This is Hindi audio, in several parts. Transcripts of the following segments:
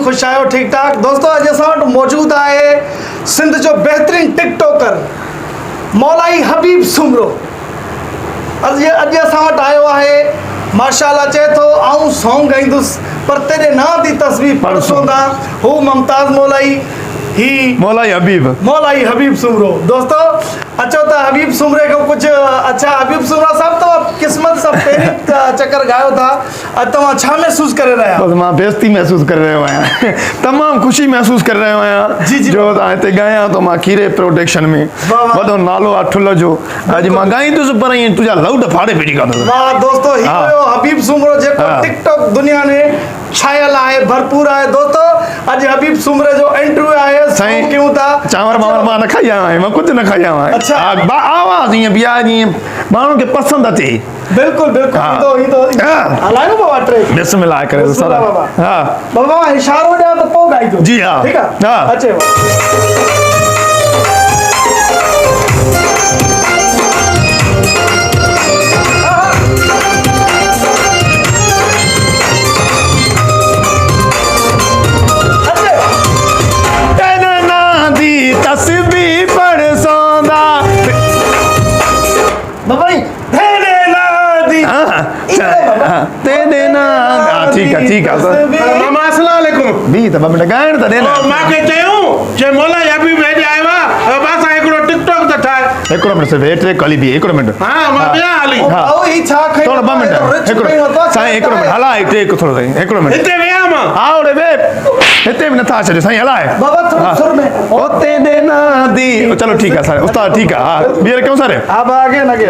खुश आयो ठीक ठाक दोस्तों अॼु असां वटि मौजूदु आहे सिंध जो बहितरीन टिकटॉकर मौलाई हबीब सुमरो। अॼु असां वटि आयो आहे माशाल्लाह चए थो आऊं सॉन्ग ॻाईंदुसि पर तेरे नां जी तस्वीर पढ़सोंदा हू मुमताज़ मौलाई ही मौलाई हबीब सुमरो। दोस्तों अचो त हबीब सुमरे को कुझु अच्छा हबीब सुमरा साहब तव्हां क़िस्मत सां पहिरीं चकर ॻायो था तव्हां छा महसूसु करे रहिया बस मां बेइज्जती महसूस करे रहियो आहियां तमामु ख़ुशी महसूस करे रहियो आहियां जी जी जो तव्हां हिते ॻायां थो मां खीरे प्रोडक्शन में वॾो नालो आहे ठुल जो अॼु मां ॻाईंदुसि पर ईअं तुंहिंजा लाउड फाड़े पेटी कंदुसि। वाह दोस्तों ही हुयो हबीब सुमरो जेको टिकटॉक दुनिया में छायल आहे भरपूर आहे। दोस्तों अॼु हबीब सुमरे जो इंटरव्यू आहे साईं क्यों था चांवर वांवर मां न खाई आयो आहियां मां कुझु न खाई आयो आहियां। अच्छा आवाज़ ईअं ॿिया जीअं माण्हुनि खे पसंदि अचे बिल्कुलु बिल्कुलु हलायो बाबा ट्रेक बिस्मिल्लाह करे बाबा हा बाबा इशारो ॾियां त पोइ ॻाइजो जी हा ठीकु आहे हा अचे ठीक है मामा अस्सलाम वालेकुम बी त ॿ मिंट ॻाइण त ॾे न मांखे चयूं जे मौलाई हबीब हेॾे आयो आहे बस हिकिड़ो टिकटॉक त ठाहे हिकिड़ो मिंट सिर्फ़ु हेठि कली बी हिकिड़ो मिंट हा मां ॿिया हली भाऊ ही छा खई थोरो 2 मिंट हिकिड़ो साईं हिकिड़ो मिंट हलाए टेक थोरो साईं हिकिड़ो मिंट हिते विया मां हा ओड़े वे हिते बि नथा छॾियो साईं हलाए बाबा थोरो सुर में उते देना दी चलो ठीक है सर उस्ताद ठीक है हाँ बीयर क्यों सर अब आगे लगे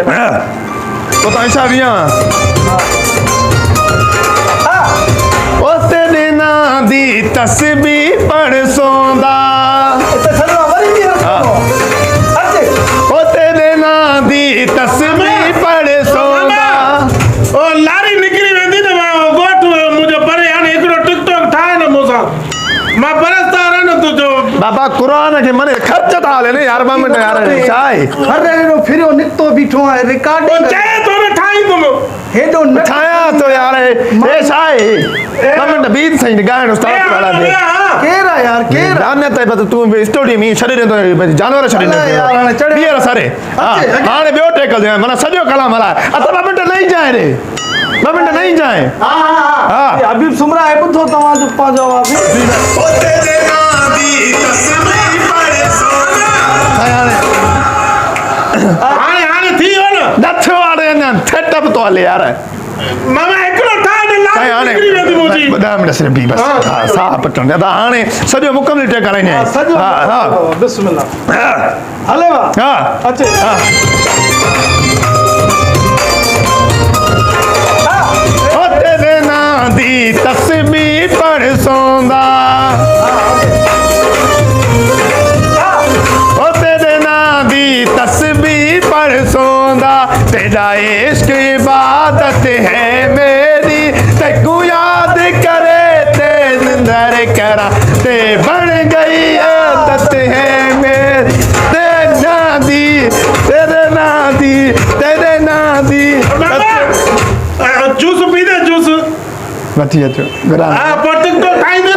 तो ऐसा भी उते देना दी तस्बीह पढ़सोंदा उते देना दी तस्बीह पढ़सोंदा ओ लारी निकरी वेंदी न मां गोठ मुंहिंजो परे हाणे हिकिड़ो टिकटॉक ठाहे न मूंसां मां परस्तार न तुंहिंजो बाबा कुरान के मने खर्च था हले ने यार 2 मिंट यार छा आहे अरे नो फिरो निकतो बीठो आहे रिकॉर्डिंग चए तो न ठाही तुम हेडो न ठाया तो यार ए छा आहे 2 मिंट बीत सही गाइण उस्ताद वाला दे केरा यार केरा दाने ते बत तू स्टूडियो में छॾे दे जानवर छॾे दे यार हाणे चढ़े बीयर सारे हाणे ॿियो टेकल दे माना सॼो कलाम हलाए अत 2 मिंट नहीं जाए रे 2 मिंट नहीं जाए हां हबीब सुमरा है ॿुधो तव्हां जो पंहिंजो ओते दे नादी तस्बीह पढ़सोंदा हाणे थी वियो न नथो हाणे न सेटअप तो हले यार मामा हिकिड़ो ठाहे न लारी निकरी वेंदी मुंहिंजी 2 मिंट सिर्फ़ु बी बस हा साह पटण दा हाणे सॼो मुकमल टेक कराइने हा हा बिस्मिल्लाह हले वा हा अचे हा ओते दे नादी तस्बीह पढ़सोंदा ओते दे नादी तस्बीह पढ़सोंदा तेरा इश्क इबादत है मेरी तेकू याद करे ते जिंदर करा ते बन गई आदत है मेरी तेरे नादी जूस पी दे जूस वठी अचो घरा हां पर टिकटॉक ठाही दे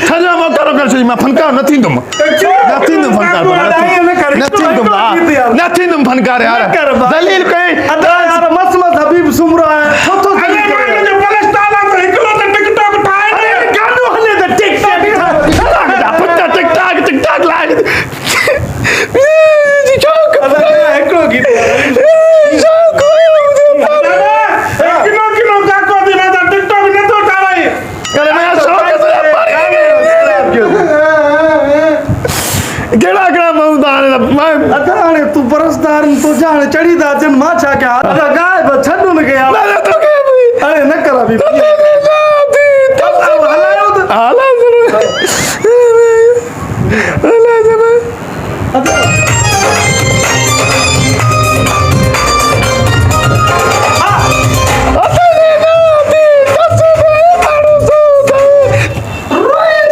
सॼो मोकरो कर छॾी मां फनकार न थींदुमि फनकार यार दलील कई यार मस्त मस्त हबीब सुमरो आहे छो तो टिकटॉक लाइव हिकिड़ो गीत हाणे तू परस्तार तू हाणे चढ़ी था अचनि मां छा कयां गाए छॾ हुनखे अरे न कर अभी हलायो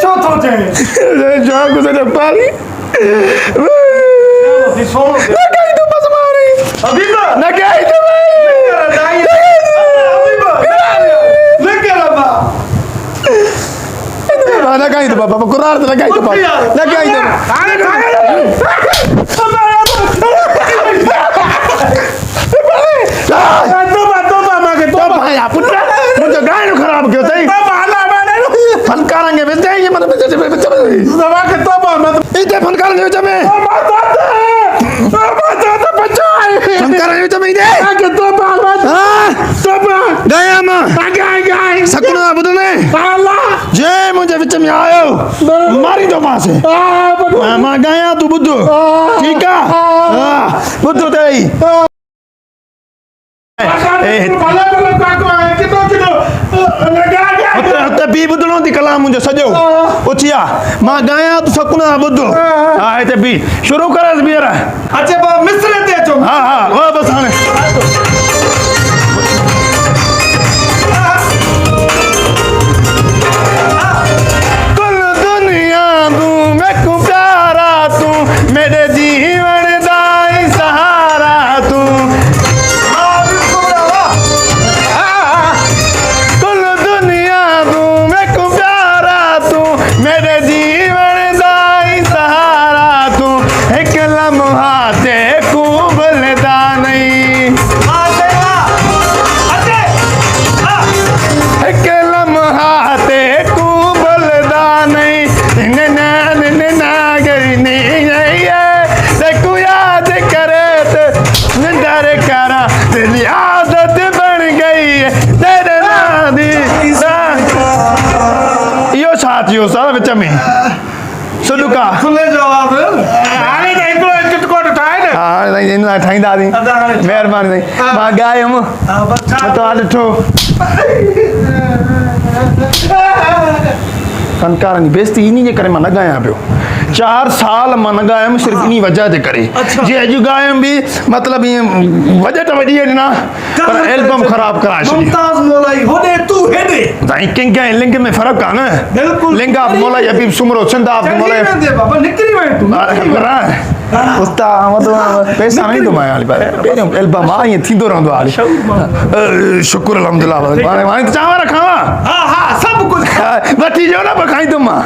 छो थो चए पाली सोनो न कहीं तो बस मारी हबीब न कहीं तो लगाई तो बाबा कुरार तो लगाई तो लगाई तो हाणे तोबा मांगे तो भाई पुत्र मुझे गाय नु खराब क्यों तई फनकारेंगे बेच जाएंगे मतलब दवा के तोबा मत इतने फनकारेंगे बेच में फनकारेंगे बेच में इधे के तोबा मत तोबा गया मां गाय सकुना बुदने अल्लाह जे मुझे बीच में आयो मारी दो मां से मां गया तू बुद्धू ठीक है हां बुद्धू तेई उते बी बुधणो थी कलाम मुंहिंजो सॼो उथिया मां ॻायां तूं सकुना ॿुधो हा हिते बी शुरू कर ॿीहर अच्छा बाबा मिस्र ते अचो हा हा वाह बसि हाणे कुल दुनिया तूं मैकू प्यारा तूं मेरे जीवन दा ही सहारा तूं कुल दुनिया तूं मैकू प्यारा तूं मेरे जीवन दा ही सहारा तूं हिक लम्हा ते को भुलदा नहीं हिक लम्हा ते को भुलदा नहीं गरी नहीं ते को याद करे तो निंदर करा दिल आदत बन गई तेरे नाम दी यो साथ यो सारा विच में सुडुका खुले जवाब हाणे त हिकिड़ो चिटकोट ठाहे न हाँ इन ठाहींदासीं महिरबानी मां ॻायुमि हां बस तो ॾिठो फनकारनि जी बेइज़ती इन जे करे मां न ॻायां पियो 4 साल मां न ॻायुमि सिर्फ़ु इन वजह जे करे अच्छा। जे अॼु ॻायुमि बि मतिलबु ईअं बजट वठी ॾिना पर एल्बम ख़राब कराए छॾी मुमताज मौलाई होॾे तू हेॾे साईं कंहिं कंहिं लिंग में फ़र्क़ु आहे न बिल्कुलु। लिंग ऑफ मौलाई हबीब सुमरो सिंध ऑफ चंगी मौलाई वेंदे बाबा निकिरी वञ तूं उस्ताद पैसा न ईंदो मां हाली पहिरियों एल्बम आहे ईअं थींदो रहंदो आहे हाली शुक्र अलहमदिल्ला हाणे चांवर खावां हा हा सभु कुझु वठी ॾियो न पोइ खाईंदुमि मां